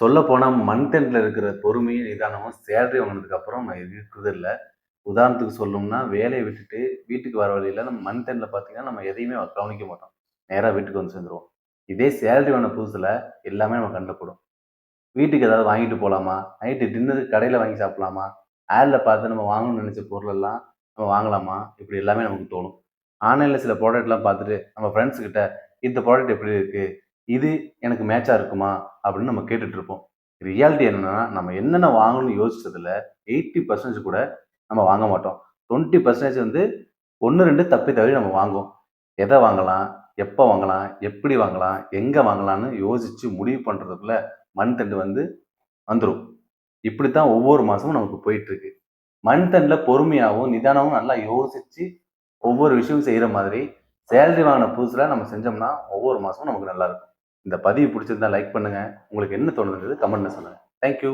சொல்லப்போனா மந்த் எண்ட்ல இருக்கிற பொறுமையும், நிதானமும் சேலரி வாங்குனதுக்கு அப்புறம் இருக்கிறது இல்ல. உதாரணத்துக்கு சொல்லணும்னா, வேலைய விட்டுட்டு வீட்டுக்கு வர வழியில நம்ம மந்த் எண்ட்ல பார்த்தீங்கன்னா, நம்ம எதையுமே கவனிக்க மாட்டோம். நேரா வீட்டுக்கு வந்து சேர்ந்துருவோம். இதே சேலரி வாங்குன புதுசுல எல்லாமே நம்ம கண்ல படும். வீட்டுக்கு ஏதாவது வாங்கிட்டு போலாமா? நைட்டு டின்னருக்கு கடையில வாங்கி சாப்பிடலாமா? ஆட்ல பார்த்து நம்ம வாங்கணும்னு நெனச்ச பொருளெல்லாம் நம்ம வாங்கலாமா? இப்படி எல்லாமே நமக்கு தோணும். ஆன்லைன்ல சில ப்ராடக்ட்லாம் பார்த்துட்டு நம்ம ஃப்ரெண்ட்ஸ் கிட்ட, "இந்த ப்ராடக்ட் எப்படி இருக்கு? இது எனக்கு மேட்சா இருக்குமா?" அப்படின்னு நம்ம கேட்டுட்டு இருப்போம். ரியாலிட்டி என்னன்னா, நம்ம என்னென்ன வாங்கணும்னு யோசிச்சதுல 80% கூட நம்ம வாங்க மாட்டோம். 20% வந்து 1, 2 தப்பி தவறி நம்ம வாங்குவோம். எத வாங்கலாம்? எப்ப வாங்கலாம்? எப்படி வாங்கலாம்? எங்க வாங்கலாம்ன்னு யோசிச்சு முடிவு பண்றதுக்குள்ள மந்த் எண்ட் வந்து வந்துரும். இப்படித்தான் ஒவ்வொரு மாசமும் நமக்கு போயிட்டுருக்கு. மந்த் எண்ட்ல பொறுமையாவும், நிதானமும் நல்லா யோசிச்சு ஒவ்வொரு விஷயமும் செய்ற மாதிரி, சேலரி வாங்குன புதுசுல நம்ம செஞ்சோம்னா, ஒவ்வொரு மாசமும் நமக்கு நல்லா இருக்கும். இந்த பதிவு பிடிச்சிருந்தா லைக் பண்ணுங்க. உங்களுக்கு என்ன தோணுதுங்கிறது கமெண்ட்ல சொல்லுங்க. Thank you.